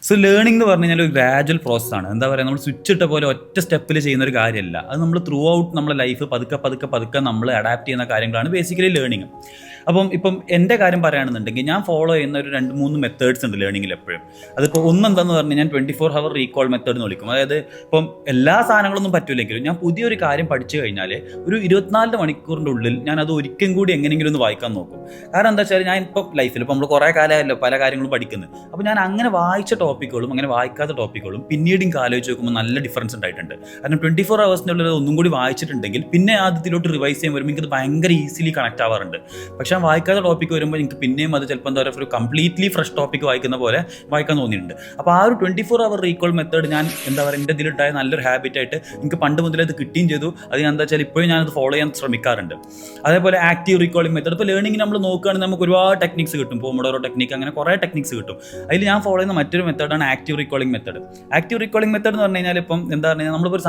So learning എന്ന് പറഞ്ഞു കഴിഞ്ഞാൽ ഒരു ഗ്രാജുവൽ പ്രോസസ്സാണ്. എന്താ പറയുക, നമ്മൾ സ്വിച്ച് ഇട്ട പോലെ ഒറ്റ സ്റ്റെപ്പിൽ ചെയ്യുന്ന ഒരു കാര്യമല്ല. അത് നമ്മൾ ത്രൂ ഔട്ട് നമ്മുടെ ലൈഫ് പതുക്കെ നമ്മൾ അഡാപ്റ്റ് ചെയ്യുന്ന കാര്യങ്ങളാണ് ബേസിക്കലി ലേണിംഗ്. ഇപ്പം എൻ്റെ കാര്യം പറയുകയാണെന്നുണ്ടെങ്കിൽ ഞാൻ ഫോളോ ചെയ്യുന്ന ഒരു 2-3 മെത്തേഡ്സ് ഉണ്ട് ലേണിങ്ങിൽ എപ്പോഴും. അതിപ്പോൾ ഒന്നെന്താന്ന് പറഞ്ഞാൽ ഞാൻ 24 hour റീകോൾ മെത്തേഡ് എന്ന് വിളിക്കും. അതായത് ഇപ്പം എല്ലാ സാധനങ്ങളൊന്നും പറ്റില്ലെങ്കിലും ഞാൻ പുതിയൊരു കാര്യം പഠിച്ചു കഴിഞ്ഞാൽ ഒരു 24 മണിക്കൂറിൻ്റെ ഉള്ളിൽ ഞാൻ അത് ഒരിക്കലും കൂടി എങ്ങനെയെങ്കിലും ഒന്ന് വായിക്കാൻ നോക്കും. കാരണം എന്താ വെച്ചാൽ ഞാൻ ഇപ്പം ലൈഫിൽ ഇപ്പം നമ്മൾ കുറേ കാലമായല്ലോ പല കാര്യങ്ങളും പഠിക്കുന്നത്. അപ്പോൾ ഞാൻ അങ്ങനെ വായിച്ച ടോപ്പിക്കുകളും അങ്ങനെ വായിക്കാത്ത ടോപ്പിക്കുകളും പിന്നീട് എനിക്ക് ആലോചിച്ച് നോക്കുമ്പോൾ നല്ല ഡിഫറൻസ് ഉണ്ടായിട്ടുണ്ട്. കാരണം 24 hours ഒന്നും കൂടി വായിച്ചിട്ടുണ്ടെങ്കിൽ പിന്നെ ആദ്യത്തിലോട്ട് റിവൈസ് ചെയ്യാൻ വരുമ്പോൾ എനിക്കത് ഭയങ്കര ഈസിലി കണക്ട് ആവാറുണ്ട്. പക്ഷേ വായിക്കാത്ത ടോപ്പിക്ക് വരുമ്പോൾ എനിക്ക് പിന്നെയും അത് ചിലപ്പോൾ എന്താ പറയുക ഒരു കംപ്ലീറ്റ്ലി ഫ്രഷ് ടോപ്പിക്ക് വായിക്കുന്ന പോലെ വായിക്കാൻ തോന്നിയിട്ടുണ്ട്. അപ്പോൾ ആ ഒരു 24 hour റീകോൾ മെത്തേഡ് ഞാൻ എന്താ പറയുക എൻ്റെ ഇതിലുണ്ടായ നല്ലൊരു ഹാബിറ്റായിട്ട് എനിക്ക് പണ്ട് മുതലേ അത് കിട്ടുകയും ചെയ്തു. അത് ഞാൻ എന്താ വെച്ചാൽ ഇപ്പോഴും ഞാനത് ഫോളോ ചെയ്യാൻ ശ്രമിക്കാറുണ്ട്. അതേപോലെ ആക്റ്റീവ് റീകോളിംഗ് മെത്തേഡ്. ഇപ്പോൾ ലേണിംഗ് നമ്മൾ നോക്കുകയാണെങ്കിൽ നമുക്ക് ഒരുപാട് ടെക്നിക്സ് കിട്ടും. പോമോഡോറോ ടെക്നിക്ക്, അങ്ങനെ കുറേ ടെക്നിക്സ് കിട്ടും. അതിൽ ഞാൻ ഫോളോ ചെയ്യുന്ന മറ്റൊരു മെത്തേഡാണ് active recalling method. Active recalling method എന്ന് പറഞ്ഞു കഴിഞ്ഞാൽ ഇപ്പം എന്താ പറഞ്ഞാൽ നമ്മളിപ്പോൾ ഒരു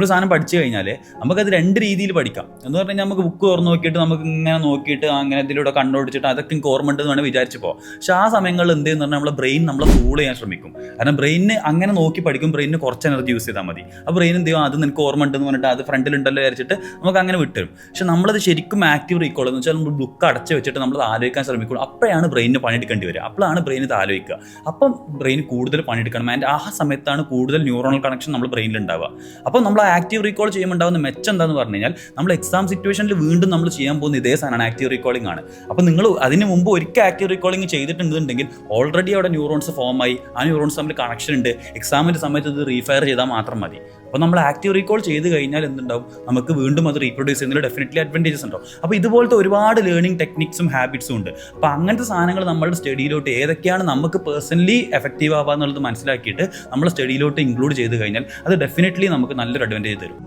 സാധനം പഠിച്ചു കഴിഞ്ഞാൽ നമുക്കത് 2 രീതിയിൽ പഠിക്കാം. എന്ന് പറഞ്ഞു കഴിഞ്ഞാൽ നമുക്ക് ബുക്ക് തുറന്ന് നോക്കിയിട്ട് നമുക്ക് ഇങ്ങനെ നോക്കിയിട്ട് അങ്ങനെ ഇതിലൂടെ കണ്ടുപിടിച്ചിട്ട് അതൊക്കെ എനിക്ക് ഓർമ്മ ഉണ്ടെന്ന് വേണമെങ്കിൽ വിചാരിച്ചു പോകാം. പക്ഷേ ആ സമയങ്ങളിൽ എന്ത് ചെയ്യുന്ന പറഞ്ഞാൽ നമ്മുടെ ബ്രെയിൻ നമ്മളെ കൂൾ ചെയ്യാൻ ശ്രമിക്കും. കാരണം ബ്രെയിനിന് അങ്ങനെ നോക്കി പഠിക്കും, ബ്രെയിനിന് കുറച്ച് എനർജി യൂസ് ചെയ്താൽ മതി. ആ ബ്രെയിൻ എന്ത് ചെയ്യും, അത് നിനക്ക് ഓർമ്മ ഉണ്ടെന്ന് പറഞ്ഞിട്ട് അത് ഫ്രണ്ടിലുണ്ടല്ലോ വിചാരിച്ചിട്ട് നമുക്ക് അങ്ങനെ വിട്ടുതരും. പക്ഷെ നമ്മളത് ശരിക്കും ആക്റ്റീവ് റീകോൾ എന്ന് വെച്ചാൽ നമ്മൾ ബുക്ക് അടച്ച് വെച്ചിട്ട് നമ്മൾ ആലോചിക്കാൻ ശ്രമിക്കുള്ളൂ. അപ്പോഴാണ് ബ്രെയിനിന് പണിയെടുക്കേണ്ടി വരിക. അപ്പോഴാണ് ബ്രെയിൻ ഇത് ആലോചിക്കുക. അപ്പം ബ്രെയിൻ കൂടുതൽ പണിയെടുക്കണം. ആൻഡ് ആ സമയത്താണ് കൂടുതൽ ന്യൂറോണൽ കണക്ഷൻ നമ്മൾ ബ്രെയിനിൽ ഉണ്ടാവുക. അപ്പം നമ്മൾ ആക്റ്റീവ് റീകോൾ ചെയ്യുമ്പോൾ ഉണ്ടാകുന്ന മെച്ചം എന്താണെന്ന് പറഞ്ഞു കഴിഞ്ഞാൽ നമ്മൾ എക്സാം സിറ്റുവേഷനിൽ വീണ്ടും നമ്മൾ ചെയ്യാൻ പോകുന്ന ഇതേ സാധനമാണ് ആക്റ്റീവ് റീകോളിംഗ് ആണ്. അപ്പോൾ നിങ്ങൾ അതിന് മുമ്പ് ഒരിക്കൽ ആക്റ്റീവ് റീകോളിംഗ് ചെയ്തിട്ടുണ്ടെങ്കിൽ ഓൾറെഡി അവിടെ ന്യൂറോൺസ് ഫോം ആയി, ആ ന്യൂറോൺസ് തമ്മിൽ കണക്ഷൻ ഉണ്ട്. എക്സാമിൻ്റെ സമയത്ത് ഇത് റീഫയർ ചെയ്താൽ മാത്രം മതി. അപ്പോൾ നമ്മൾ ആക്റ്റീവ് റീകോൾ ചെയ്ത് കഴിഞ്ഞാൽ എന്തുണ്ടാവും, നമുക്ക് വീണ്ടും അത് റീപ്രൊഡ്യൂസ് ചെയ്യുന്നതിൽ ഡെഫിനറ്റ്ലി അഡ്വാൻറ്റേജസ് ഉണ്ടാവും. അപ്പോൾ ഇതുപോലത്തെ ഒരുപാട് ലേണിംഗ് ടെക്നിക്സും ഹാബിറ്റ്സും ഉണ്ട്. അപ്പോൾ അങ്ങനത്തെ സാധനങ്ങൾ നമ്മുടെ സ്റ്റഡിയിലോട്ട് ഏതൊക്കെയാണ് നമുക്ക് പേഴ്സണലി എഫക്റ്റീവ് ആവുക എന്നുള്ളത് മനസ്സിലാക്കിയിട്ട് നമ്മൾ സ്റ്റഡിയിലോട്ട് ഇൻക്ലൂഡ് ചെയ്ത് കഴിഞ്ഞാൽ അത് ഡെഫിനറ്റ്ലി നമുക്ക് നല്ലൊരു അഡ്വാൻറ്റേജ് തരും.